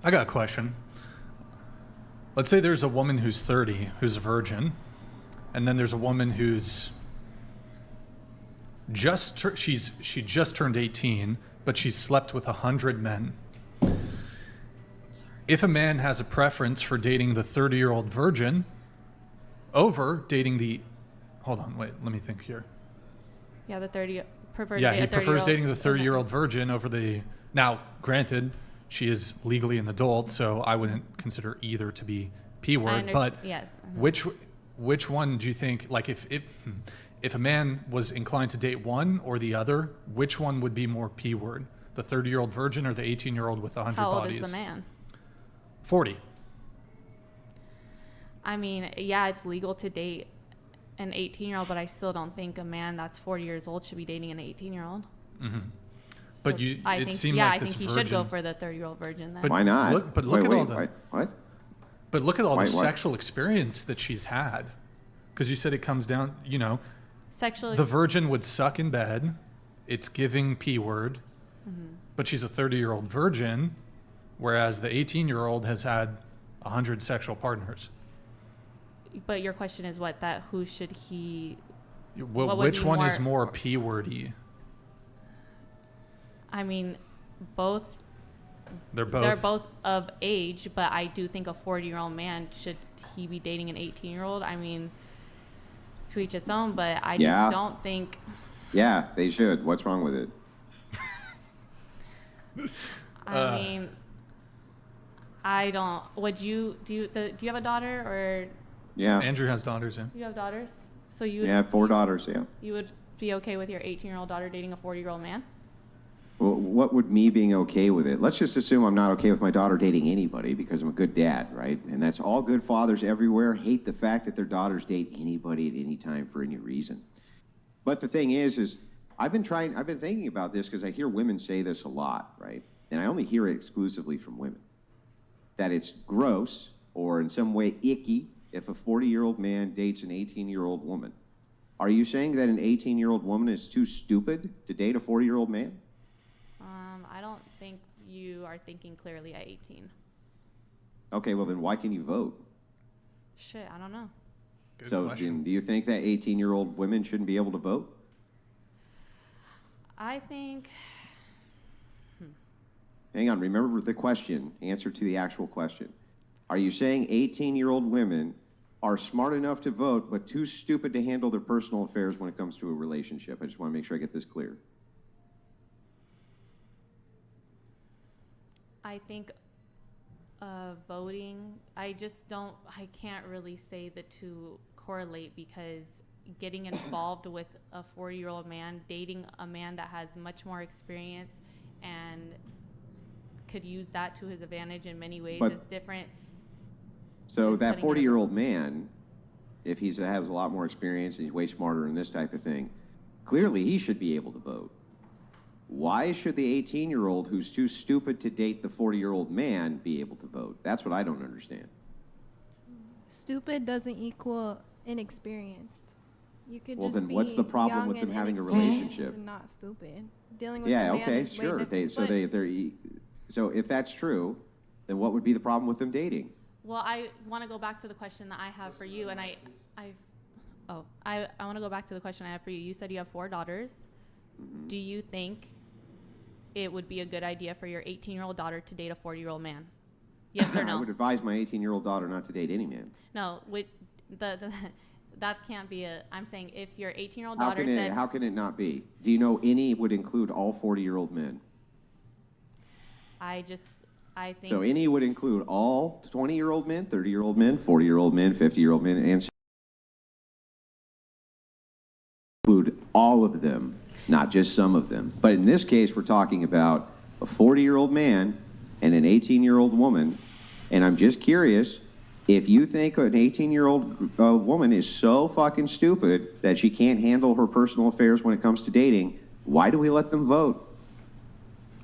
I got a question. Let's say there's a woman who's 30, who's a virgin, and then there's a woman who's she just turned 18, but she's slept with 100 men. If a man has a preference for dating the 30-year-old virgin over dating the... Hold on, wait, let me think here. Yeah, the 30... Yeah, he prefers dating the 30-year-old virgin over the... Now, granted, she is legally an adult, so I wouldn't consider either to be P-word, but yes. which one do you think, like if a man was inclined to date one or the other, which one would be more P-word? The 30-year-old virgin or the 18-year-old with 100 How bodies? old is the man? 40. I mean, yeah, it's legal to date an 18-year-old, but I still don't think a man that's 40 years old should be dating an 18-year-old. Mm-hmm. But So I think he should go for the 30-year-old virgin then. But why not? Look at all the... What? But look at all the What? sexual experience that she's had. Because you said it comes down, the virgin would suck in bed. It's giving P-word. Mm-hmm. But she's a 30-year-old virgin, whereas the 18-year-old has had 100 sexual partners. But your question is who should he... Which one is more P-wordy? I mean, both... They're both of age, but I do think a 40-year-old man, should he be dating an 18-year-old? I mean, to each its own, but I just don't think... Yeah, they should. What's wrong with it? I mean, I don't... Do you have a daughter or... Yeah. Andrew has daughters, yeah. You have daughters? So you would... Yeah, 4 daughters, yeah. You would be okay with your 18-year-old daughter dating a 40-year-old man? Well, what would me being okay with it? Let's just assume I'm not okay with my daughter dating anybody because I'm a good dad, right? And that's all good fathers everywhere hate the fact that their daughters date anybody at any time for any reason. But the thing is I've been thinking about this because I hear women say this a lot, right? And I only hear it exclusively from women. That it's gross or in some way icky if a 40-year-old man dates an 18-year-old woman. Are you saying that an 18-year-old woman is too stupid to date a 40-year-old man? I don't think you are thinking clearly at 18. Okay, well then why can you vote? Shit, I don't know. Good so question. Do you think that 18-year-old women shouldn't be able to vote? I think... Hang on, remember the question. Answer to the actual question. Are you saying 18-year-old women are smart enough to vote but too stupid to handle their personal affairs when it comes to a relationship? I just want to make sure I get this clear. I think voting, I can't really say the two correlate because getting involved with a 40-year-old man, dating a man that has much more experience and could use that to his advantage in many ways is different. So that 40-year-old man, if he has a lot more experience and he's way smarter in this type of thing, clearly he should be able to vote. Why should the 18-year-old who's too stupid to date the 40-year-old man be able to vote? That's what I don't understand. Stupid doesn't equal inexperienced. You could well, just then be what's the problem young with them and having a relationship? And not stupid. Dealing with Yeah, a man okay, is way sure. different. So if that's true, then what would be the problem with them dating? Well, I want to go back to the question that I have for you, and I want to go back to the question I have for you. You said you have 4 daughters. Mm-hmm. Do you think it would be a good idea for your 18-year-old daughter to date a 40-year-old man? Yes or no? I would advise my 18-year-old daughter not to date any man. No, that can't be I'm saying if your 18-year-old daughter said... How can it not be? Do you know any would include all 40-year-old men? I think... So any would include all 20-year-old men, 30-year-old men, 40-year-old men, 50-year-old men, and include all of them, not just some of them. But in this case, we're talking about a 40-year-old man and an 18-year-old woman, and I'm just curious, if you think an 18-year-old woman is so fucking stupid that she can't handle her personal affairs when it comes to dating, why do we let them vote?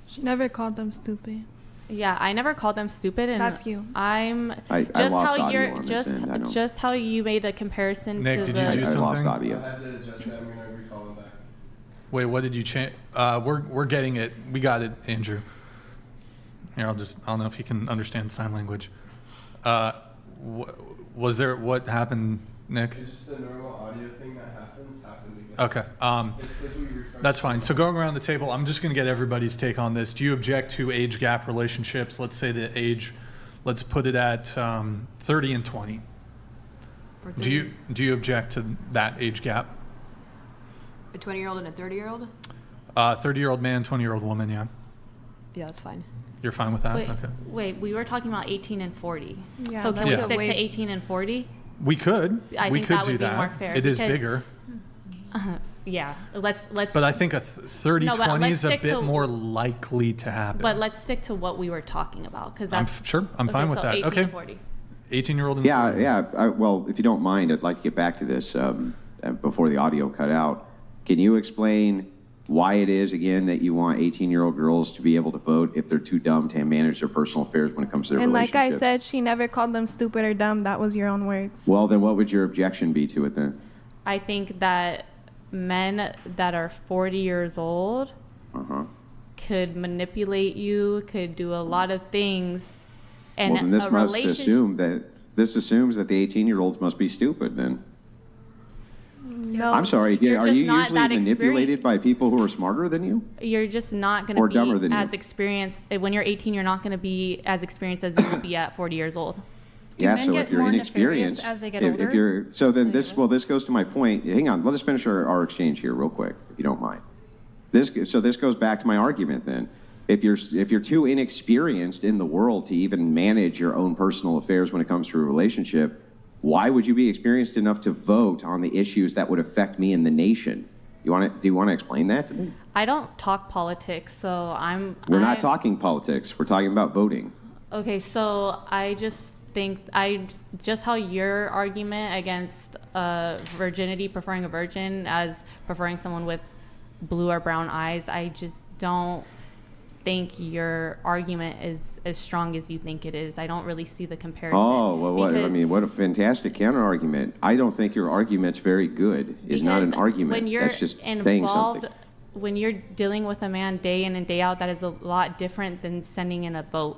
She never called them stupid. Yeah, I never called them stupid, and that's you. I lost audio on this end. Just how you made a comparison. Nick, to did you do something? I lost audio. I had to adjust that. I'm gonna recall it back. Wait, what did you change? We're getting it. We got it, Andrew. Here, I don't know if you can understand sign language. What happened, Nick? It's just a normal audio thing that happened again. Okay. It's 'cause we refreshed That's fine. So going around the table, I'm just going to get everybody's take on this. Do you object to age gap relationships? Let's say the age, let's put it at 30 and 20. Do you object to that age gap? A 20-year-old and a 30-year-old? 30-year-old man, 20-year-old woman, yeah. Yeah, that's fine. You're fine with that? Wait, Okay. wait, we were talking about 18 and 40. Yeah, So can we that's stick way- to 18 and 40? We could. I we think could that do would be that. more fair It is because- bigger. Yeah, let's. But I think a 30-20 No, but let's is a stick bit to- more likely to happen. But let's stick to what we were talking about because that's Sure, I'm okay, fine with so that. 18 Okay. and 40. 18-year-old and Yeah, 40. yeah. Well, if you don't mind, I'd like to get back to this before the audio cut out. Can you explain why it is, again, that you want 18-year-old girls to be able to vote if they're too dumb to manage their personal affairs when it comes to their And like relationship? I said, she never called them stupid or dumb. That was your own words. Well, then what would your objection be to it then? I think that men that are 40 years old Uh-huh. could manipulate you, could do a lot of things, and Well, then this a must relationship. assumes that the 18-year-olds must be stupid then. No. I'm sorry, You're are just you not usually that manipulated by people who are smarter than you? You're just not going Or to dumber be than you. as experienced when you're 18. You're not going to be as experienced as you would be at 40 years old. Yeah, men so get if you're more inexperienced, nefarious as they get if older? you're, so then this goes to my point. Hang on, let us finish our exchange here real quick, if you don't mind. This goes back to my argument then. If you're too inexperienced in the world to even manage your own personal affairs when it comes to a relationship, why would you be experienced enough to vote on the issues that would affect me and the nation? Do you want to explain that to me? I don't talk politics, so We're not talking politics. We're talking about voting. Okay, so I just think just how your argument against virginity, preferring a virgin as preferring someone with blue or brown eyes, I just don't think your argument is as strong as you think it is. I don't really see the comparison. Oh, well, what because- a fantastic counter argument. I don't think your argument's very good. It's not an because argument. When you're That's just saying involved, something. when you're dealing with a man day in and day out, that is a lot different than sending in a vote.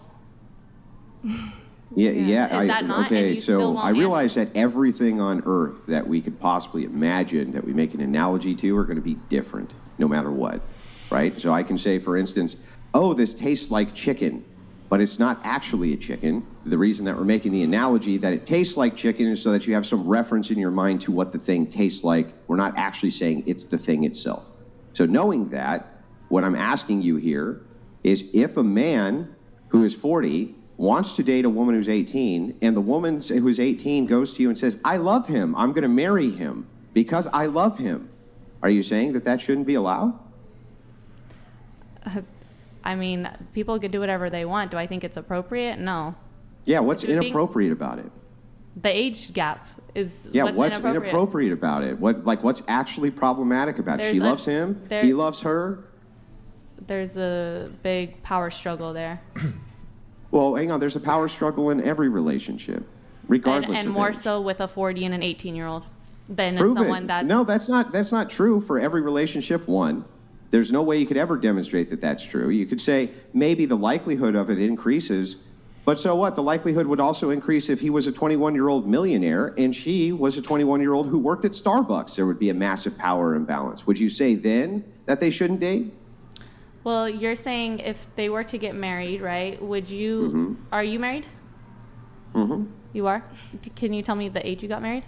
Yeah. Is that not? And Okay, you still so won't I realize that everything on Earth that we could possibly imagine that we make an analogy to are going to be different, no matter what, right? So I can say, for instance, oh, this tastes like chicken, but it's not actually a chicken. The reason that we're making the analogy that it tastes like chicken is so that you have some reference in your mind to what the thing tastes like. We're not actually saying it's the thing itself. So knowing that, what I'm asking you here is if a man who is 40 wants to date a woman who's 18, and the woman who's 18 goes to you and says, I love him, I'm going to marry him because I love him, are you saying that shouldn't be allowed? I mean, people could do whatever they want. Do I think it's appropriate? No. Yeah, what's It would be- inappropriate about it? The age gap is Yeah, what's inappropriate about it? What's actually problematic about it? There's She a- loves him, there- he loves her. There's a big power struggle there. Well, hang on, there's a power struggle in every relationship, regardless And of more age. so with a 40 and an 18-year-old than Prove someone it. that's... No, that's not true for every relationship. One, there's no way you could ever demonstrate that that's true. You could say maybe the likelihood of it increases, but so what? The likelihood would also increase if he was a 21-year-old millionaire and she was a 21-year-old who worked at Starbucks. There would be a massive power imbalance. Would you say then that they shouldn't date? Well, you're saying if they were to get married, right, would you... Mm-hmm. Are you married? Mm-hmm. You are? Can you tell me the age you got married?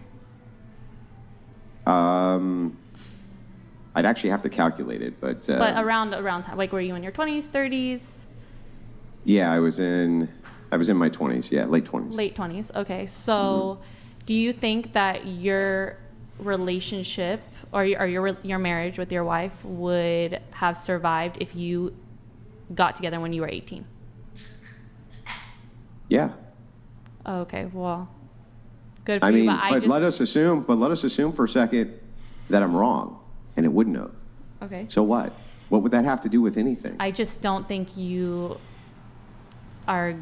I'd actually have to calculate it, but But around time. Like, were you in your 20s, 30s? yeah, I was in my 20s. Yeah, late 20s. Late 20s. Okay. So do you think that your relationship or your marriage with your wife would have survived if you got together when you were 18? Yeah. Okay. Well, good for I you. mean, But I but just... let us assume for a second that I'm wrong, and it wouldn't have. Okay. So what? What would that have to do with anything? I just don't think you are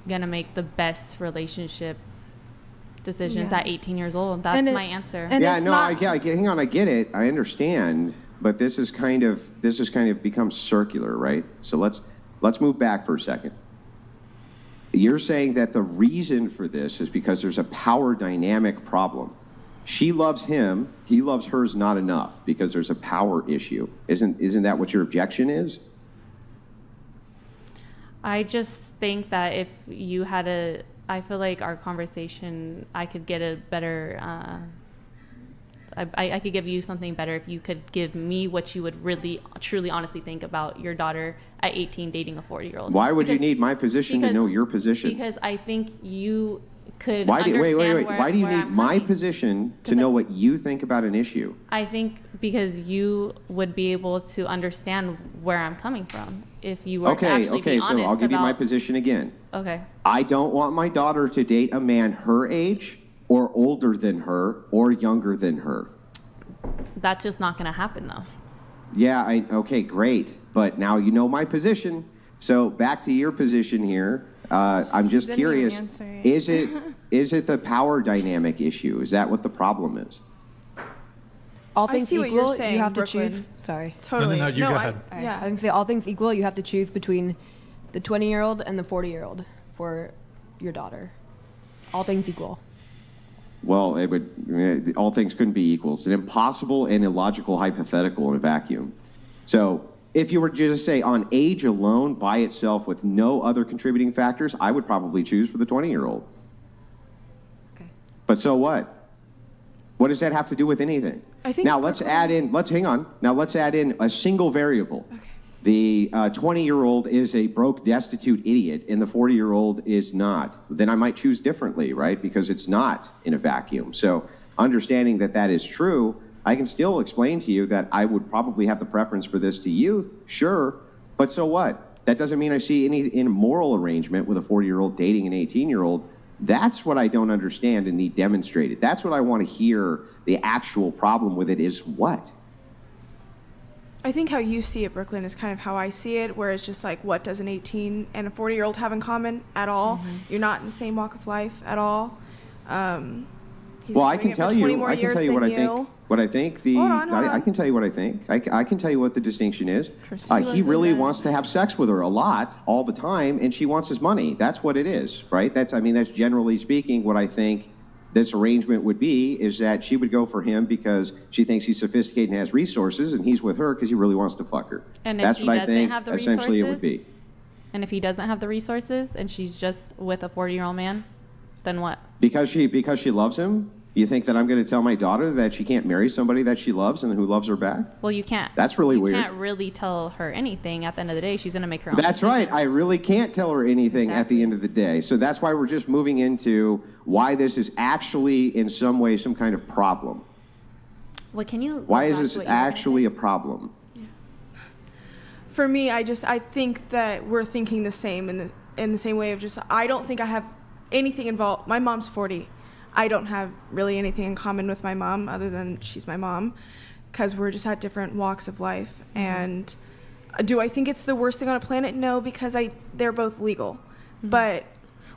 going to make the best relationship decisions Yeah. at 18 years old. That's And my answer. and yeah, it's no, not- hang on, I get it, I understand, but this has kind of become circular, right? So let's move back for a second. you're saying that the reason for this is because there's a power dynamic problem. She loves him, he loves hers not enough because there's a power issue. Isn't that what your objection is? I just think that if you had I feel like our conversation, I could get a better, I could give you something better if you could give me what you would really, truly, honestly think about your daughter at 18 dating a 40-year-old. Why would you need my position to know your position? Because I think you could Wait. understand Why do you where need I'm my coming. position to know what you think about an issue? I think because you would be able to understand where I'm coming from if you were to actually be honest so I'll give you my about- position again. Okay. I don't want my daughter to date a man her age or older than her or younger than her. That's just not going to happen, though. Yeah, okay, great. But now you know my position. So back to your position here. I'm just Didn't even curious. answer it. Is it the power dynamic issue? Is that what the problem is? All I things see what equal, you're saying, you have to Brooklyn. choose. Sorry. Totally. No, you go ahead. All right. Yeah. I think say all things equal, you have to choose between the 20-year-old and the 40-year-old for your daughter. All things equal. Well, all things couldn't be equal. It's an impossible and illogical hypothetical in a vacuum. So if you were to just say on age alone by itself with no other contributing factors, I would probably choose for the 20-year-old. Okay. But so what? What does that have to do with anything? I think now let's add in a single variable. Okay. The 20-year-old is a broke, destitute idiot, and the 40-year-old is not. Then I might choose differently, right? Because it's not in a vacuum. So understanding that that is true, I can still explain to you that I would probably have the preference for this to youth, sure, but so what? That doesn't mean I see any immoral arrangement with a 40-year-old dating an 18-year-old. That's what I don't understand and need demonstrated. That's what I want to hear. The actual problem with it is what? I think how you see it, Brooklyn, is kind of how I see it, where it's just like, what does an 18 and a 40-year-old have in common at all? Mm-hmm. You're not in the same walk of life at all. He's Well, been I doing can it for tell 20 you. more I can years tell you what than I think. What I think. Hold on. I can tell you what I think. I can tell you what the distinction is. She He really does. wants to have sex with her a lot, all the time, and she wants his money. That's what it is, right? That's generally speaking what I think this arrangement would be. Is that she would go for him because she thinks he's sophisticated and has resources, and he's with her because he really wants to fuck her. And if That's he what I doesn't think. have the Essentially, it would resources? be. And if he doesn't have the resources and she's just with a 40-year-old man, then what? Because she loves him. You think that I'm going to tell my daughter that she can't marry somebody that she loves and who loves her back? Well, you can't. That's really weird. You can't really tell her anything. At the end of the day, she's going to make her own That's right. decisions. I really can't tell her anything at the Exactly. end of the day. So that's why we're just moving into why this is actually, in some way, some kind of problem. Well, can you? Why go is back this to what you were gonna actually say? a problem? For me, I think that we're thinking the same in the same way of just, I don't think I have anything involved. My mom's 40. I don't have really anything in common with my mom other than she's my mom, because we're just at different walks of life. Mm-hmm. And do I think it's the worst thing on a planet? No, because they're both legal. Mm-hmm. But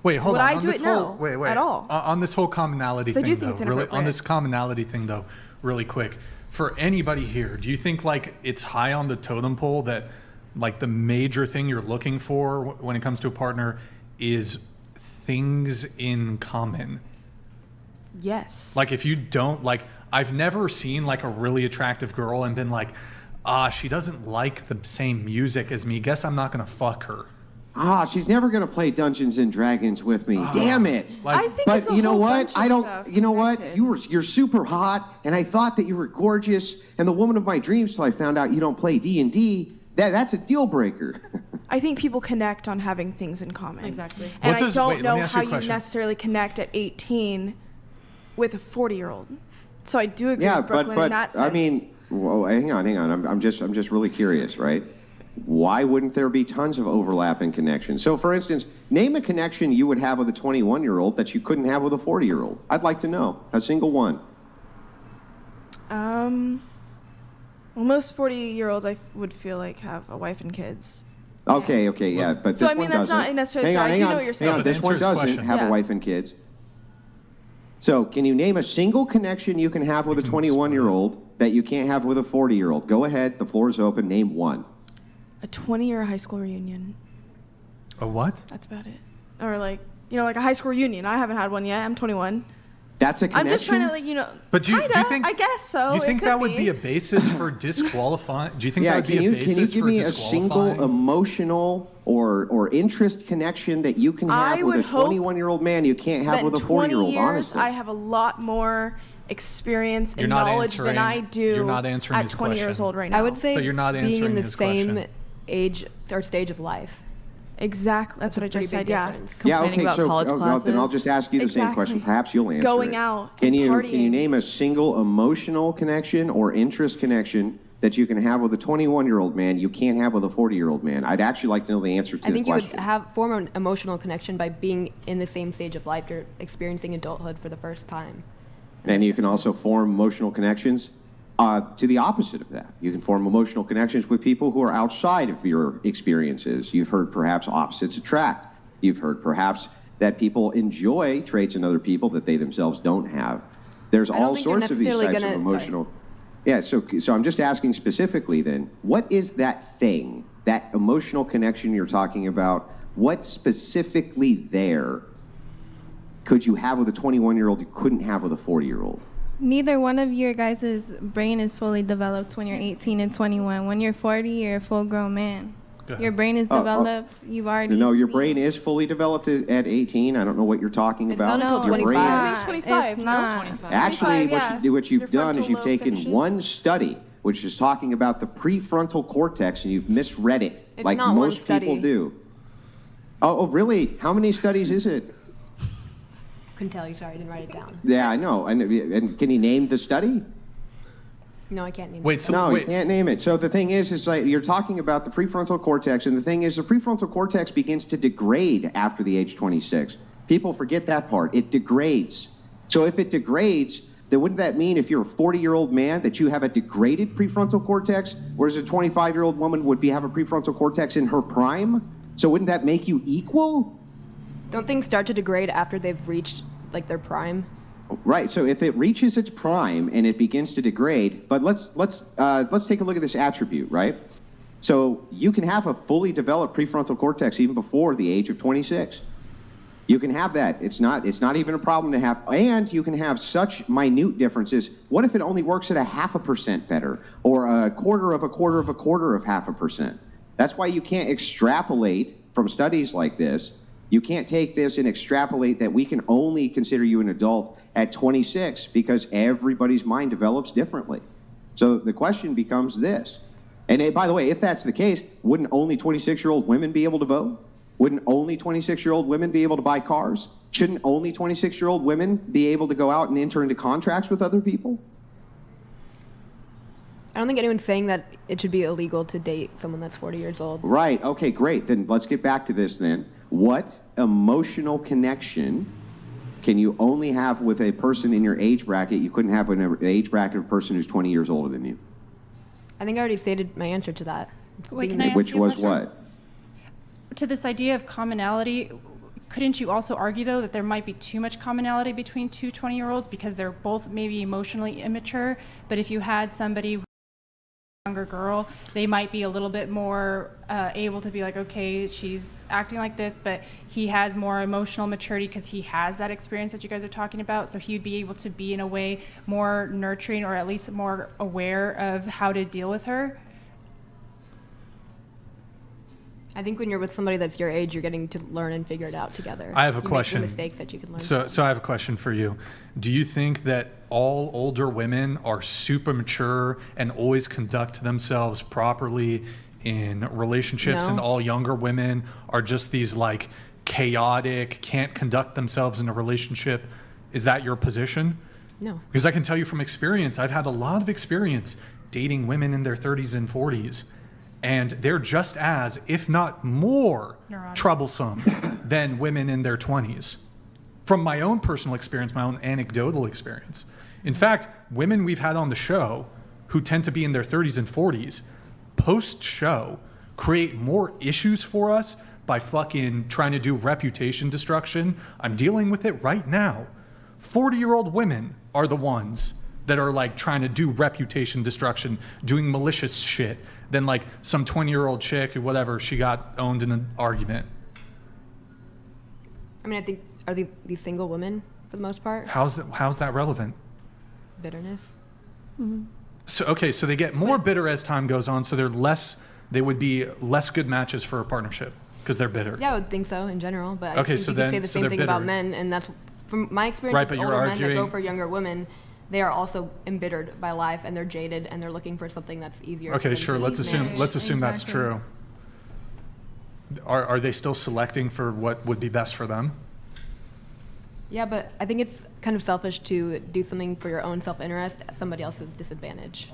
Wait, hold would on. I On do this it? whole, No, wait, at all. On this whole commonality 'Cause I thing, do think it's though, really, on inappropriate. this commonality thing, though, really quick, for anybody here, do you think like it's high on the totem pole that like the major thing you're looking for when it comes to a partner is things in common? Yes. Like if you don't like, I've never seen like a really attractive girl and been like, she doesn't like the same music as me. Guess I'm not gonna fuck her. She's never going to play Dungeons and Dragons with me. Damn it. Like, I think But it's a you know whole what? bunch of I don't. stuff You know what? connected. You're super hot, and I thought that you were gorgeous and the woman of my dreams till I found out you don't play D&D. That's a deal breaker. I think people connect on having things in common. Exactly. And What I does- don't wait, let me know ask you how a you question. necessarily connect at 18 with a 40-year-old. So I do agree Yeah, with Brooklyn but in that sense. I mean, whoa, hang on. I'm just really curious, right? Why wouldn't there be tons of overlap and connection? So, for instance, name a connection you would have with a 21-year-old that you couldn't have with a 40-year-old. I'd like to know a single one. Well, most 40-year-olds would feel like have a wife and kids. Okay, yeah, but So, this I mean, one that's doesn't. not necessarily Hang on, fair. I hang do on, know what you're hang saying. on. No, but This one answer his doesn't question. have Yeah. a wife and kids. So, can you name a single connection you can have with a 21-year-old that you can't have with a 40-year-old? Go ahead. The floor is open. Name one. A 20-year high school reunion. A what? That's about it. or like, like a high school reunion. I haven't had one yet. I'm 21. That's a connection? I'm just trying to, But do you kinda, think? I guess so. You think that would be a basis for disqualifying? Do you think that would be a basis can you give for me a disqualifying? single emotional or interest connection that you can have I with a would hope 21-year-old man you can't have that with a in 20 40-year-old, years, honestly? I have a lot more experience You're and not knowledge than I answering- do you're not answering at his 20 years question. old right now. I would say But you're not being answering in the his same question. age or stage of life. Exactly. That's what I just Pretty said, big yeah. difference. Yeah, Complaining okay, about so college then I'll classes. just ask you the same question. Exactly. Perhaps you'll answer Going it. out Can and you partying. name a single emotional connection or interest connection that you can have with a 21-year-old man you can't have with a 40-year-old man? I'd actually like to know the answer to I the think you question. would form an emotional connection by being in the same stage of life. You're experiencing adulthood for the first time. And you can also form emotional connections to the opposite of that. You can form emotional connections with people who are outside of your experiences. You've heard perhaps opposites attract. You've heard perhaps that people enjoy traits in other people that they themselves don't have. There's I don't all think you're sorts of these necessarily types of gonna- emotional. Yeah, so I'm just asking specifically then, what is that thing, that emotional connection you're talking about? What specifically there could you have with a 21-year-old you couldn't have with a 40-year-old? Neither one of your guys' brain is fully developed when you're 18 and 21. When you're 40, you're a full-grown man. Go ahead. Your brain is developed. You've already No, your seen- brain is fully developed at 18. I don't know what you're talking It's about. not until Your 25. I think it's 25. It's no? not. 25. Actually, 25, yeah. what you've Your done is frontal you've lobe taken finishes. one study, which is talking about the prefrontal cortex, and you've misread it, It's like not one most people study. do. Oh, really? How many studies is it? Couldn't tell you. Sorry, I didn't write it down. Yeah, I know. And can you name the study? No, I can't name Wait, it. so No, wait. you can't name it. So the thing is like you're talking about the prefrontal cortex, and the thing is the prefrontal cortex begins to degrade after the age 26. People forget that part. It degrades. So if it degrades, then wouldn't that mean if you're a 40-year-old man that you have a degraded prefrontal cortex, whereas a 25-year-old woman would have a prefrontal cortex in her prime? So wouldn't that make you equal? Don't things start to degrade after they've reached like their prime? Right. So if it reaches its prime and it begins to degrade, but let's take a look at this attribute, right? So you can have a fully developed prefrontal cortex even before the age of 26. You can have that. It's not even a problem to have, and you can have such minute differences. What if it only works at 0.5% better, or a quarter of 0.5%? That's why you can't extrapolate from studies like this. You can't take this and extrapolate that we can only consider you an adult at 26 because everybody's mind develops differently. So the question becomes this. And by the way, if that's the case, wouldn't only 26-year-old women be able to vote? Wouldn't only 26-year-old women be able to buy cars? Shouldn't only 26-year-old women be able to go out and enter into contracts with other people? I don't think anyone's saying that it should be illegal to date someone that's 40 years old. Right. Okay, great. Then let's get back to this then. What emotional connection can you only have with a person in your age bracket you couldn't have with an age bracket of a person who's 20 years older than you? I think I already stated my answer to that. Wait, Being can I ask Which you a was question? what? To this idea of commonality, couldn't you also argue, though, that there might be too much commonality between two 20-year-olds because they're both maybe emotionally immature, but if you had somebody younger girl, they might be a little bit more able to be like, okay, she's acting like this, but he has more emotional maturity because he has that experience that you guys are talking about, so he would be able to be in a way more nurturing or at least more aware of how to deal with her. I think when you're with somebody that's your age, you're getting to learn and figure it out together. I have a You make the question. mistakes that you can learn. So I have a question for you. Do you think that all older women are super mature and always conduct themselves properly in relationships, No. and all younger women are just these like chaotic, can't conduct themselves in a relationship? Is that your position? No. Because I can tell you from experience, I've had a lot of experience dating women in their 30s and 40s. And they're just as, if not more, Neurotic. troublesome than women in their 20s. From my own personal experience, my own anecdotal experience. In fact, women we've had on the show who tend to be in their 30s and 40s, post-show, create more issues for us by fucking trying to do reputation destruction. I'm dealing with it right now. 40-year-old women are the ones that are like trying to do reputation destruction, doing malicious shit, than like some 20-year-old chick or whatever, she got owned in an argument. I mean, I think, are these single women for the most part? How's that relevant? Bitterness. So they get more bitter as time goes on, so they would be less good matches for a partnership because they're bitter. Yeah, I would think so in general, but I Okay, think so you could then- say the so same they're thing about bitter. men, and that's from my experience Right, with but you're older men that go arguing- for younger women. They are also embittered by life, and they're jaded, and they're looking for something that's easier. for Okay, them sure. to Let's assume manage. that's Exactly. true. Are they still selecting for what would be best for them? Yeah, but I think it's kind of selfish to do something for your own self-interest at somebody else's disadvantage.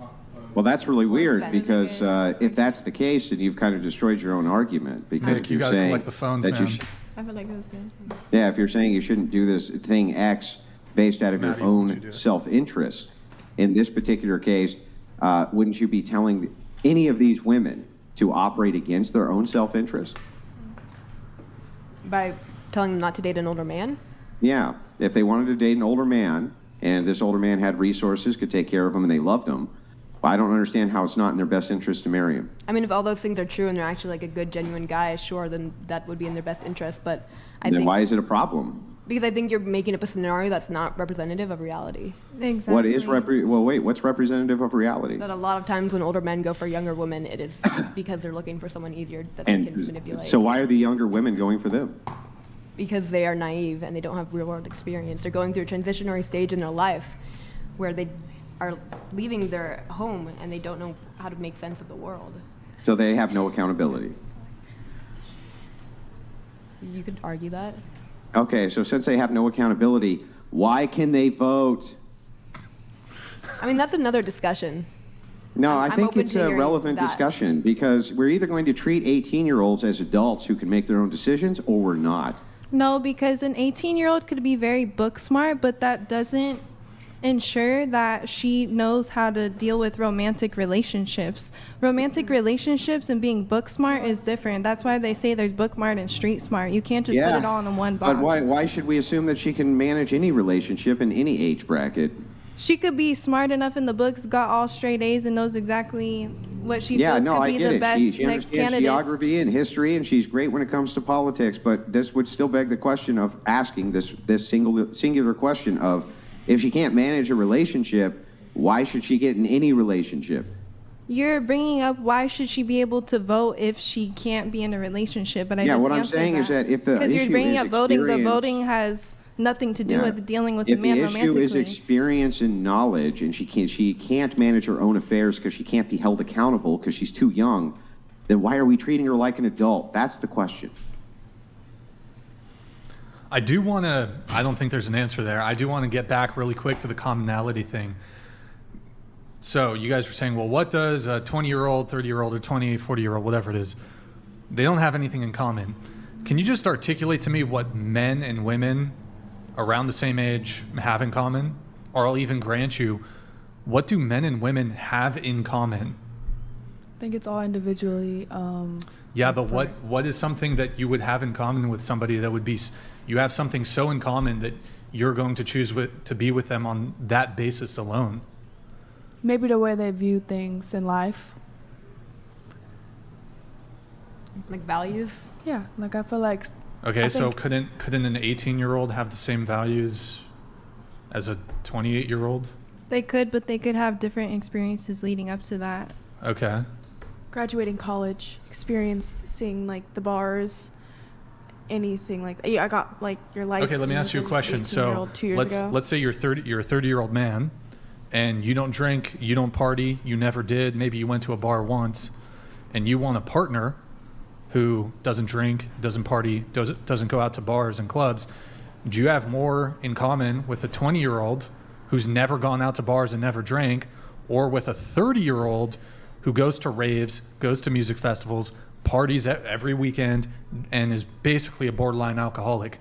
Well, that's really weird That's because if that's the case, then you've kind of destroyed your own argument. Because Nick, if you you're gotta saying collect the phones, that man. I feel like that was good. Yeah, if you're saying you shouldn't do this thing X based out of Maddie, your would you do own it? self-interest, in this particular case, wouldn't you be telling any of these women to operate against their own self-interest? By telling them not to date an older man? Yeah, if they wanted to date an older man, and this older man had resources, could take care of them, and they loved him, I don't understand how it's not in their best interest to marry him. I mean, if all those things are true and they're actually like a good, genuine guy, sure, then that would be in their best interest. But I Then think why is it a problem? because I think you're making up a scenario that's not representative of reality. Exactly. What is what's representative of reality? That a lot of times when older men go for younger women, it is because they're looking for someone easier that they can manipulate. So why are the younger women going for them? Because they are naive and they don't have real world experience. They're going through a transitionary stage in their life where they are leaving their home and they don't know how to make sense of the world. So they have no accountability. You could argue that. Okay, so since they have no accountability, why can they vote? I mean, that's another discussion. No, I I'm think open it's to a hearing relevant that. discussion because we're either going to treat 18-year-olds as adults who can make their own decisions or we're not. No, because an 18-year-old could be very book smart, but that doesn't ensure that she knows how to deal with romantic relationships. Romantic relationships and being book smart is different. That's why they say there's book smart and street smart. You can't just put it all in one box. But why should we assume that she can manage any relationship in any age bracket? She could be smart enough in the books, got all straight A's, and knows exactly what she Yeah, feels no, could I be get the it. best She next understands candidate. geography and history, and she's great when it comes to politics. But this would still beg the question of asking this singular question of, if she can't manage a relationship, why should she get in any relationship? You're bringing up why should she be able to vote if she can't be in a relationship? But I Yeah, just what I'm answered saying is that if the because you're issue bringing is up voting, but experience- voting has nothing to do Yeah. with dealing with the If man the issue romantically. is experience and knowledge, and she can't manage her own affairs because she can't be held accountable because she's too young, then why are we treating her like an adult? That's the question. I don't think there's an answer there. I do want to get back really quick to the commonality thing. So you guys were saying, well, what does a 20-year-old, 30-year-old, or 20, 40-year-old, whatever it is, they don't have anything in common. Can you just articulate to me what men and women around the same age have in common? Or I'll even grant you, what do men and women have in common? I think it's all individually. Yeah, but what is something that you would have in common with somebody that would be, you have something so in common that you're going to choose to be with them on that basis alone? Maybe the way they view things in life. Like values? Yeah, like I feel like. Okay, I so think- couldn't an 18-year-old have the same values as a 28-year-old? They could, but they could have different experiences leading up to that. Okay. Graduating college, experiencing like the bars, anything like that. Yeah, I got like your license. Okay, let me ask you a as an question. So 18-year-old 2 years ago. let's say you're a 30-year-old man, and you don't drink, you don't party, you never did. Maybe you went to a bar once, and you want a partner who doesn't drink, doesn't party, doesn't go out to bars and clubs. Do you have more in common with a 20-year-old who's never gone out to bars and never drank, or with a 30-year-old who goes to raves, goes to music festivals, parties every weekend, and is basically a borderline alcoholic?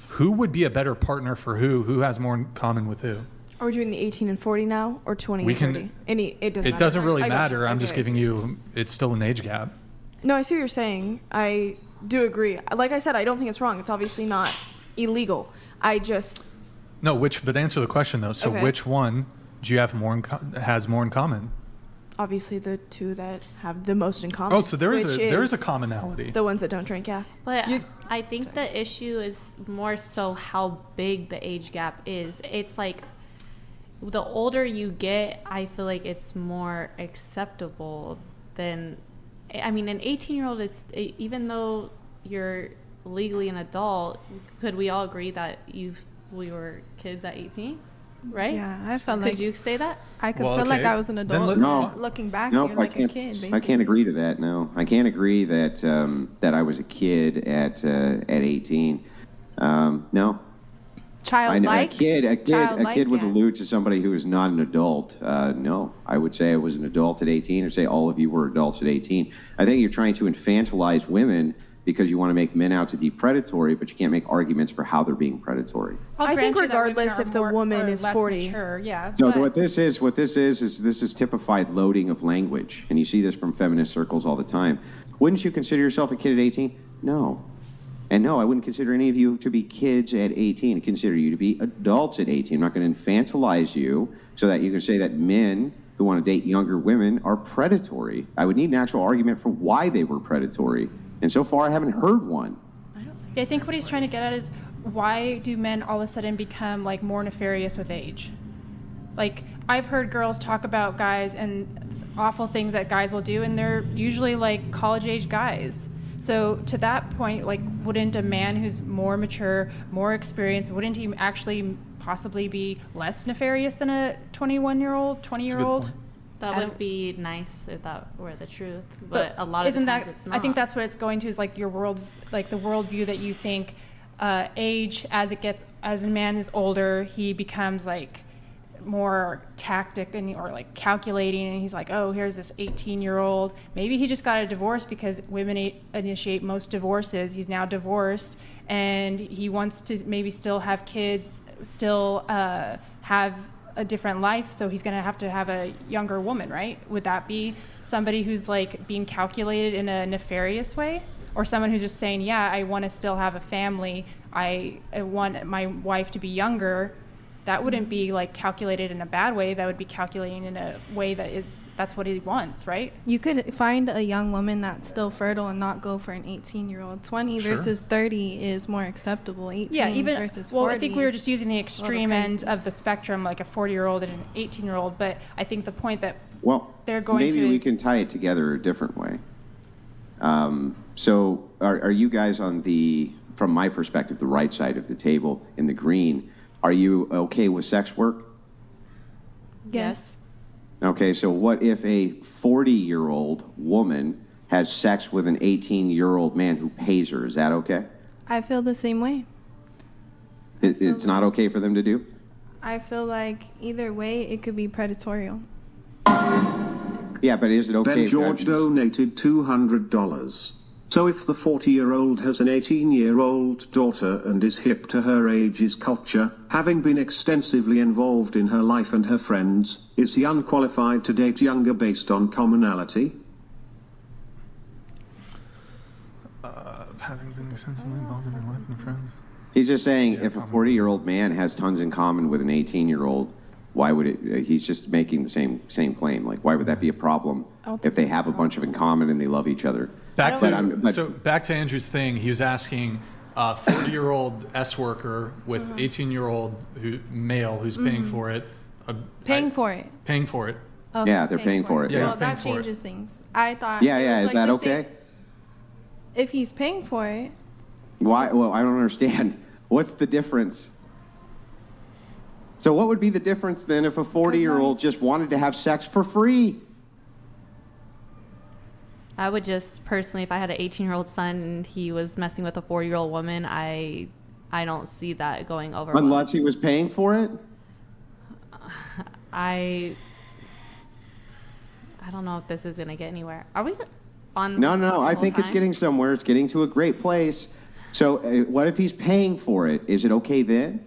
Who would be a better partner for who? Who has more in common with who? Are we doing the 18 and 40 now, or 20 We and can- 30? It doesn't. It matter. doesn't really I got you. matter. I'm Okay, just I giving see what you're saying. you, it's still an age gap. No, I see what you're saying. I do agree. Like I said, I don't think it's wrong. It's obviously not illegal. I just. No, but answer the question though. So Okay. which one do you have has more in common? obviously the two that have the most in common. Oh, so there is a is commonality. the ones that don't drink, yeah. But I think the issue is more so how big the age gap is. It's like the older you get, I feel like it's more acceptable than, I mean, an 18-year-old is, even though you're legally an adult, could we all agree that we were kids at 18? Right? Yeah, I felt like. Could you say that? I could feel like I was an adult. No. Looking back, No, you're like a kid, basically. I can't agree to that. No, I can't agree that that I was a kid at 18. No. Childlike. A kid would yeah. allude to somebody who is not an adult. No, I would say I was an adult at 18, or say all of you were adults at 18. I think you're trying to infantilize women because you want to make men out to be predatory, but you can't make arguments for how they're being predatory. I think regardless if the woman is 40. Mature, yeah. So but- what this is typified loading of language, and you see this from feminist circles all the time. Wouldn't you consider yourself a kid at 18? No. And no, I wouldn't consider any of you to be kids at 18. I consider you to be adults at 18. I'm not going to infantilize you so that you can say that men who want to date younger women are predatory. I would need an actual argument for why they were predatory. And so far, I haven't heard one. I think what he's trying to get at is, why do men all of a sudden become like more nefarious with age? Like, I've heard girls talk about guys and awful things that guys will do, and they're usually like college age guys. So to that point, like, wouldn't a man who's more mature, more experienced, wouldn't he actually possibly be less nefarious than a 21-year-old, 20-year-old? That would be nice if that were the truth, but a lot of the times it's not. I think that's what it's going to, is like your world, like the worldview that you think age, as a man is older, he becomes like more tactic or like calculating, and he's like, oh, here's this 18-year-old. Maybe he just got a divorce because women initiate most divorces. He's now divorced, and he wants to maybe still have kids, still have a different life, so he's going to have a younger woman, right? Would that be somebody who's like being calculated in a nefarious way? Or someone who's just saying, yeah, I want to still have a family, I want my wife to be younger? That wouldn't be like calculated in a bad way. That would be calculating in a way that's what he wants, right? You could find a young woman that's still fertile and not go for an 18-year-old. 20 Sure. versus 30 is more acceptable. 18 versus 40. Well, I think we were just using the extreme end crazy. of the spectrum, like a 40-year-old and an 18-year-old. But I think the point that Well, they're going maybe to we is- can tie it together a different way. So are you guys on from my perspective, the right side of the table in the green? Are you okay with sex work? Yes. Okay, so what if a 40-year-old woman has sex with an 18-year-old man who pays her? Is that okay? I feel the same way. It's not okay for them to do? I feel like either way, it could be predatory. Yeah, but is it okay? Ben George donated $200. So if the 40-year-old has an 18-year-old daughter and is hip to her age's culture, having been extensively involved in her life and her friends, is he unqualified to date younger based on commonality? Having been extensively involved in her life and friends. He's just saying if a 40-year-old man has tons in common with an 18-year-old, why would it? He's just making the same claim. Like, why would that be a problem if they have a bunch of in common and they love each other? Back to Andrew's thing. He was asking a 40-year-old S worker with 18-year-old male who's paying for it. Paying for it. Paying for it. Oh, Yeah, he's they're paying for it. Yeah, Yeah. Well, he's paying that for it. changes things. I thought. Yeah. it Is was that like the okay? same- If he's paying for it, Why? Well, I don't understand. What's the difference? So what would be the difference then if a 40-year-old just wanted to have sex for free? I would just personally, if I had an 18-year-old son and he was messing with a 40-year-old woman, I don't see that going over well. Unless he was paying for it? I don't know if this is going to get anywhere. Are we on? No. the I whole think it's time? getting somewhere. It's getting to a great place. So what if he's paying for it? Is it okay then?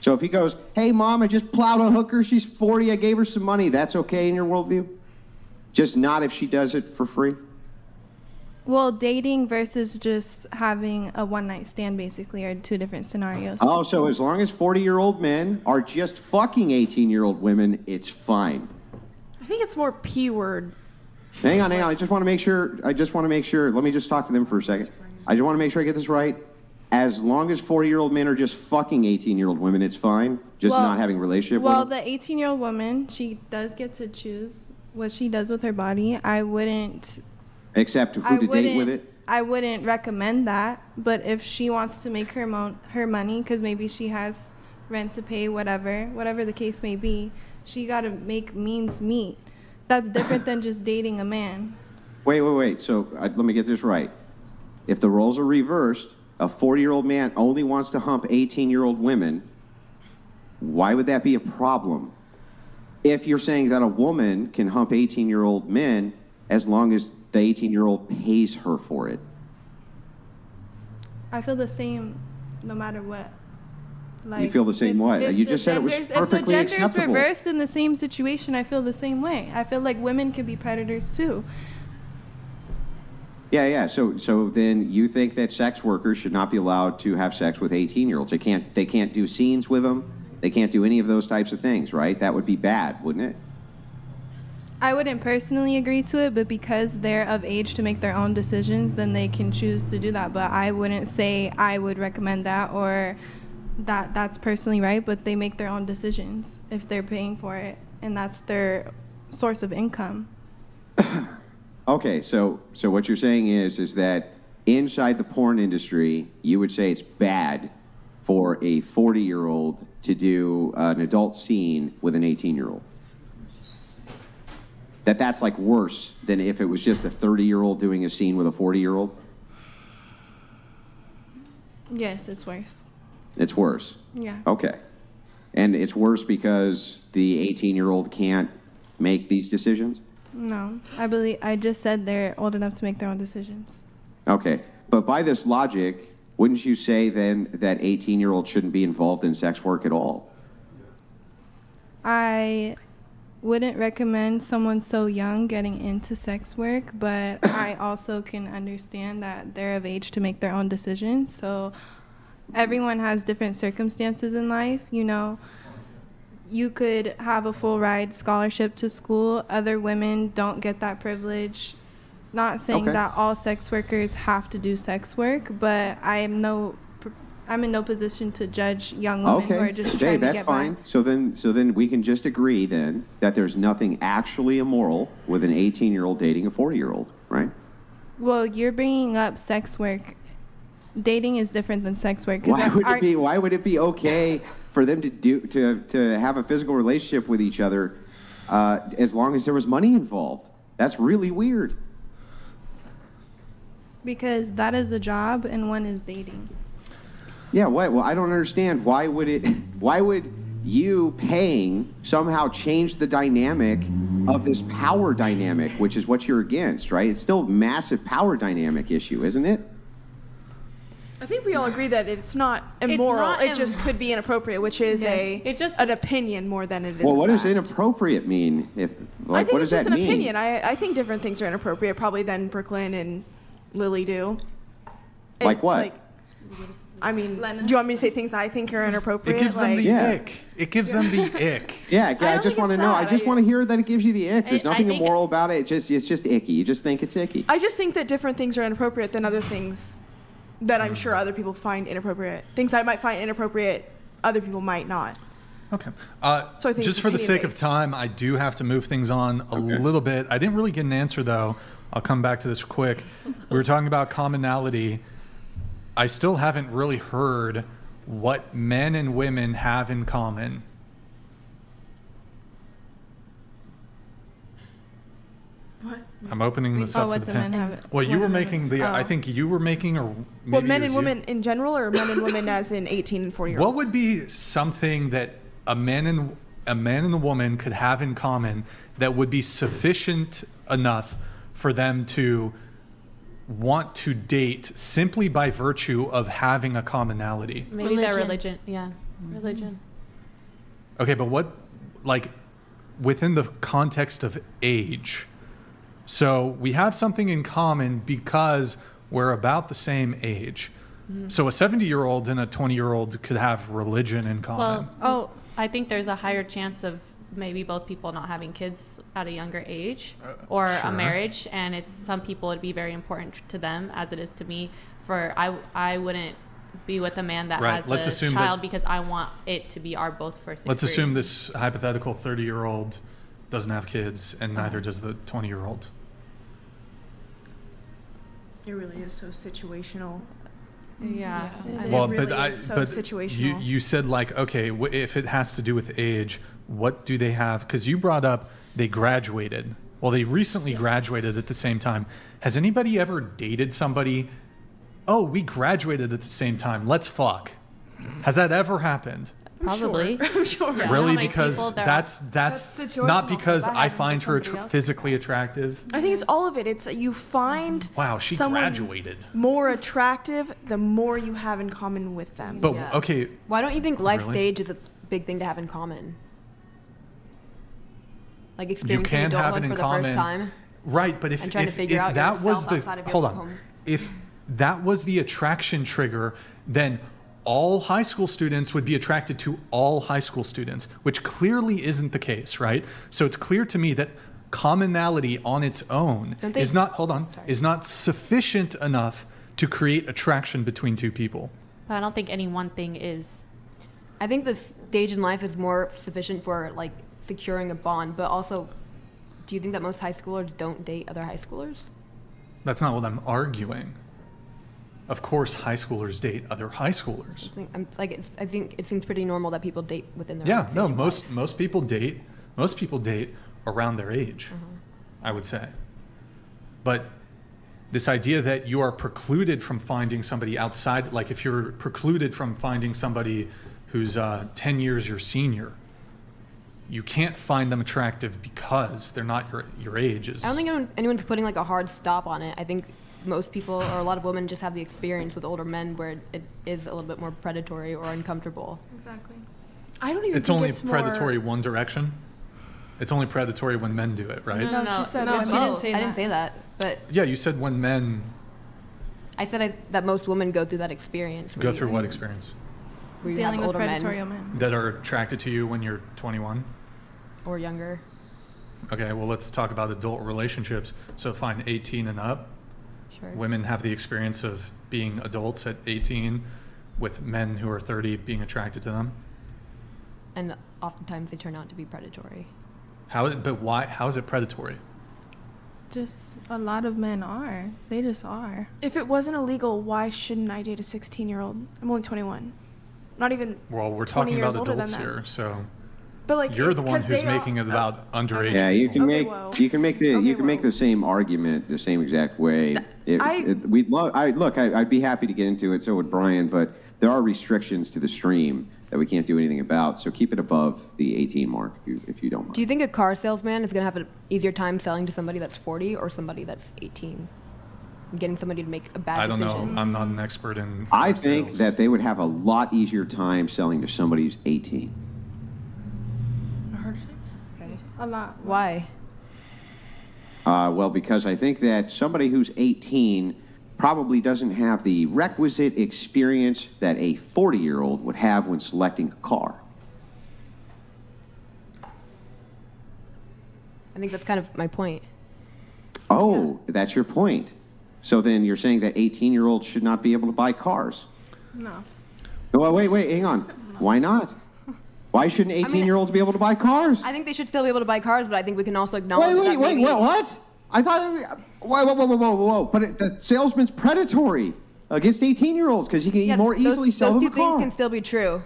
So if he goes, hey, Mom, I just plowed a hooker. She's 40. I gave her some money. That's okay in your worldview? Just not if she does it for free? well, dating versus just having a one-night stand basically are two different scenarios. Oh, so as long as 40-year-old men are just fucking 18-year-old women, it's fine. I think it's more P word. Hang on. I just want to make sure. Let me just talk to them for a second. I just want to make sure I get this right. As long as 40-year-old men are just fucking 18-year-old women, it's fine. Just not having a relationship with them. The 18-year-old woman, she does get to choose what she does with her body. I wouldn't. Except who to date with it. I wouldn't recommend that. But if she wants to make her money, because maybe she has rent to pay, whatever the case may be, she got to make means meet. That's different than just dating a man. Wait. So let me get this right. If the roles are reversed, a 40-year-old man only wants to hump 18-year-old women, why would that be a problem? If you're saying that a woman can hump 18-year-old men as long as the 18-year-old pays her for it. I feel the same no matter what. You feel the same way. You just said it was perfectly acceptable. If the gender is reversed in the same situation, I feel the same way. I feel like women can be predators too. Yeah. So then you think that sex workers should not be allowed to have sex with 18-year-olds? They can't do scenes with them. They can't do any of those types of things, right? That would be bad, wouldn't it? I wouldn't personally agree to it, but because they're of age to make their own decisions, then they can choose to do that. But I wouldn't say I would recommend that or that's personally right, but they make their own decisions if they're paying for it, and that's their source of income. Okay, so what you're saying is that inside the porn industry, you would say it's bad for a 40-year-old to do an adult scene with an 18-year-old. That's like worse than if it was just a 30-year-old doing a scene with a 40-year-old? Yes, it's worse. It's worse? Yeah. Okay. And it's worse because the 18-year-old can't make these decisions? No, I just said they're old enough to make their own decisions. Okay, but by this logic, wouldn't you say then that 18-year-olds shouldn't be involved in sex work at all? I wouldn't recommend someone so young getting into sex work, but I also can understand that they're of age to make their own decisions. So everyone has different circumstances in life, you know. You could have a full ride scholarship to school. Other women don't get that privilege. Not saying that all sex workers have to do sex work, but I'm in no position to judge young women who are just trying to get by. So then we can just agree then that there's nothing actually immoral with an 18-year-old dating a 40-year-old, right? Well, you're bringing up sex work. Dating is different than sex work. Why would it be okay for them to have a physical relationship with each other as long as there was money involved? That's really weird. Because that is a job and one is dating. Yeah, well, I don't understand. Why would you paying somehow change the dynamic of this power dynamic, which is what you're against, right? It's still a massive power dynamic issue, isn't it? I think we all agree that it's not immoral. It just could be inappropriate, which is an opinion more than it is. Well, what does inappropriate mean? I think what it's does just that an mean? opinion. I think different things are inappropriate probably than Brooklyn and Lily do. Like what? I mean, do you want me to say things I think are inappropriate? It gives them the ick. It gives them the ick. Yeah, I just want to know. I just want to hear that it gives you the ick. There's nothing immoral about it. It's just icky. You just think it's icky. I just think that different things are inappropriate than other things that I'm sure other people find inappropriate. Things I might find inappropriate, other people might not. Okay. So I think just for the sake of time, I do have to move things on a little bit. I didn't really get an answer, though. I'll come back to this quick. We were talking about commonality. I still haven't really heard what men and women have in common. What? I'm opening this up to the panel. Well, you were making the. I think you were making, or maybe well, men and women in general, or men and women as in 18 and 40-year-olds. What would be something that a man and a woman could have in common that would be sufficient enough for them to want to date simply by virtue of having a commonality? Maybe their religion. Yeah, religion. Okay, but what, like, within the context of age? So we have something in common because we're about the same age. Mm-hmm. So a 70-year-old and a 20-year-old could have religion in common. Well, I think there's a higher chance of maybe both people not having kids at a younger age or Sure. a marriage, and it's some people it'd be very important to them as it is to me. I wouldn't be with a man that Right. has Let's a assume child that- because I want it to be our both first Let's assume experience. this hypothetical 30-year-old doesn't have kids, and neither does the 20-year-old. It really is so situational. Yeah. It I mean, Well, really but is so but situational. you said like, okay, if it has to do with age, what do they have? Because you brought up they graduated. Well, they recently graduated at the same time. Has anybody ever dated somebody? Oh, we graduated at the same time. Let's fuck. Has that ever happened? probably. I'm sure. Yeah. Really? How many Because people there that's That's situational, not because that I happened find to her somebody else. physically attractive. I think it's all of it. It's you find Wow, she someone graduated. more attractive the more you have in common with them. But Yeah. okay, Why don't you think life Really? stage is a big thing to have in common? Like you experiencing can have adulthood it in for the common. first time. Right, but if, And trying to if, figure if out that was yourself the outside of your hold on, home. if that was the attraction trigger, then all high school students would be attracted to all high school students, which clearly isn't the case, right? So it's clear to me that commonality on its own Don't they- is not Sorry. is not sufficient enough to create attraction between two people. But I don't think any one thing is. I think this stage in life is more sufficient for like securing a bond, but also, do you think that most high schoolers don't date other high schoolers? That's not what I'm arguing. Of course, high schoolers date other high schoolers. I think it seems pretty normal that people date within their Yeah, own no, stage of life. most people date around their age, I would say. But this idea that you are precluded from finding somebody outside, like if you're precluded from finding somebody who's 10 years your senior, you can't find them attractive because they're not your age. I don't think anyone's putting like a hard stop on it. I think most people or a lot of women just have the experience with older men where it is a little bit more predatory or uncomfortable. Exactly. I don't even It's think only it's predatory more... one direction. It's only predatory when men do it, right? No, No, she said No, women. she didn't say I didn't that. say that, but Yeah, you said when men I said that most women go through that experience. go through what experience? Where you Dealing have with older predatory men men. That are attracted to you when you're 21? or younger. Okay, well, let's talk about adult relationships. So fine, 18 and up. Sure. Women have the experience of being adults at 18 with men who are 30 being attracted to them. And oftentimes they turn out to be predatory. But why? How is it predatory? Just a lot of men are. They just are. If it wasn't illegal, why shouldn't I date a 16-year-old? I'm only 21. Not even... Well, we're 20 talking years about older than adults them. here, so But like, you're the one 'cause who's they all- making it about underage. Yeah, you people. can Okay, make whoa. you can make the Okay, you can make whoa. the same argument the same exact way. I- We'd love. I'd be happy to get into it. So would Brian, but there are restrictions to the stream that we can't do anything about. So keep it above the 18 mark if you don't mind. Do you think a car salesman is going to have an easier time selling to somebody that's 40 or somebody that's 18? Getting somebody to make a bad I don't decision. know. I'm not an expert in. I car think sales. that they would have a lot easier time selling to somebody who's 18. Okay. A lot. Why? Well, because I think that somebody who's 18 probably doesn't have the requisite experience that a 40-year-old would have when selecting a car. I think that's kind of my point. Oh, that's your point. So then you're saying that 18-year-olds should not be able to buy cars? No. Oh, wait, hang on. Why not? Why shouldn't 18-year-olds be able to buy cars? I think they should still be able to buy cars, but I think we can also acknowledge Wait, that maybe- what? I thought, whoa. But the salesman's predatory against 18-year-olds because he can Yeah, more easily sell those them two a car. things can still be true.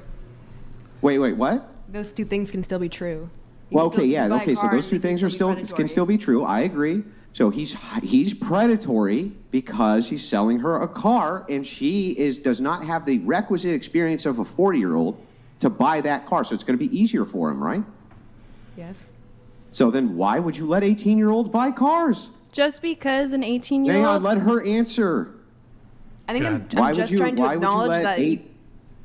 Wait, what? Those two things can still be true. Well, okay, yeah, okay. So those two things are can still be true. I agree. So he's predatory because he's selling her a car, and she does not have the requisite experience of a 40-year-old to buy that car. So it's going to be easier for him, right? Yes. So then why would you let 18-year-olds buy cars? Just because an Hang 18-year-old. on, let her answer. I think I'm Yeah. Why would just you- trying to why would you acknowledge let that. eight-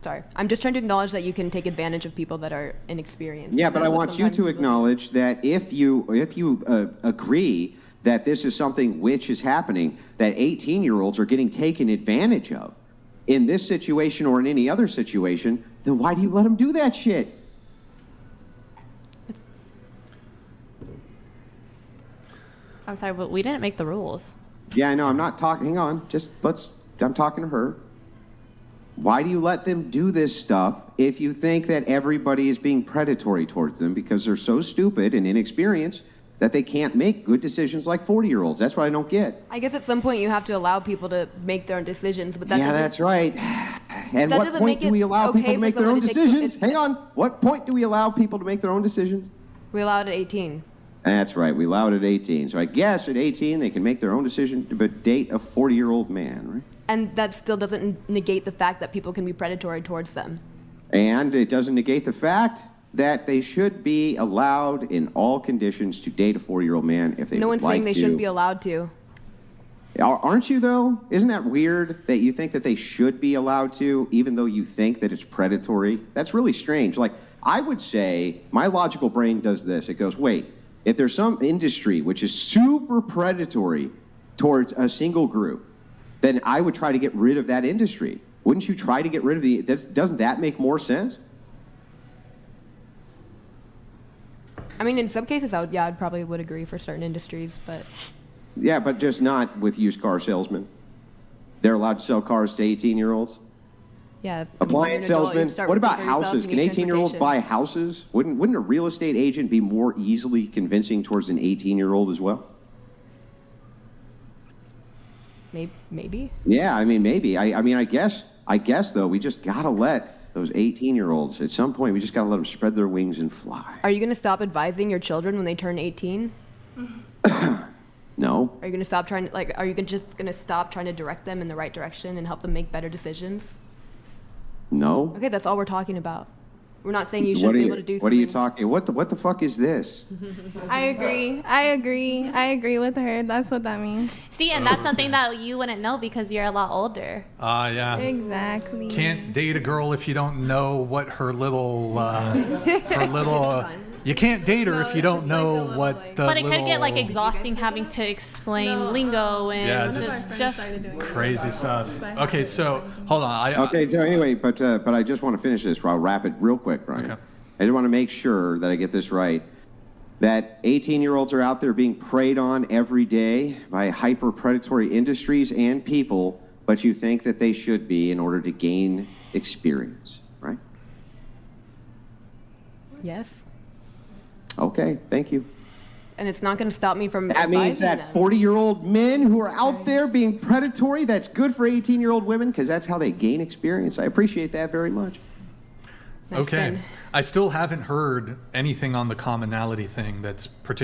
Sorry, I'm just trying to acknowledge that you can take advantage of people that are inexperienced. Yeah, and but that I what want you sometimes to people- acknowledge that if you agree that this is something which is happening, that 18-year-olds are getting taken advantage of in this situation or in any other situation, then why do you let them do that shit? I'm sorry, but we didn't make the rules. Yeah, I know. I'm not talking. Hang on. I'm talking to her. Why do you let them do this stuff if you think that everybody is being predatory towards them because they're so stupid and inexperienced that they can't make good decisions like 40-year-olds? That's what I don't get. I guess at some point you have to allow people to make their own decisions, but That's right. And that what doesn't point make do it we allow okay people to for make their own someone to take decisions? some- Hang on. What point do we allow people to make their own decisions? we allow it at 18. That's right. We allow it at 18. So I guess at 18 they can make their own decision to date a 40-year-old man, right? And that still doesn't negate the fact that people can be predatory towards them. And it doesn't negate the fact that they should be allowed in all conditions to date a 40-year-old man if they No would one's like saying they to. shouldn't be allowed to. Aren't you, though? Isn't that weird that you think that they should be allowed to, even though you think that it's predatory? That's really strange. Like, I would say, my logical brain does this. It goes, wait, if there's some industry which is super predatory towards a single group, then I would try to get rid of that industry. Wouldn't you try to get rid of doesn't that make more sense? I mean, in some cases, I'd probably would agree for certain industries, but Yeah, but just not with used car salesmen. They're allowed to sell cars to 18-year-olds? yeah. Appliance salesmen? What about houses? Can 18-year-olds buy houses? Wouldn't a real estate agent be more easily convincing towards an 18-year-old as well? Maybe. Yeah, I mean, maybe. I guess though, we just gotta let those 18-year-olds, at some point, we just gotta let them spread their wings and fly. Are you going to stop advising your children when they turn 18? No. Are you going to stop trying to, are you just going to stop trying to direct them in the right direction and help them make better decisions? No. Okay, that's all we're talking about. We're not saying you shouldn't be able to do something. What are you talking? What the fuck is this? I agree with her. That's what that means. See, and that's something that you wouldn't know because you're a lot older. Yeah. Exactly. Can't date a girl if you don't know what her little, you can't date her if you don't know what the But it could get little- exhausting having to explain lingo and Yeah, just crazy stuff. Okay, so hold on. Okay, so anyway, but I just want to finish this. I'll wrap it real quick, Brian. Okay. I just want to make sure that I get this right. That 18-year-olds are out there being preyed on every day by hyper-predatory industries and people, but you think that they should be in order to gain experience, right? Yes. Okay, thank you. And it's not going to stop me from That means advising that them. 40-year-old men who are out there being predatory, that's good for 18-year-old women because that's how they gain experience. I appreciate that very much. Nice Okay. spin. I still haven't heard anything on the commonality thing that's particularly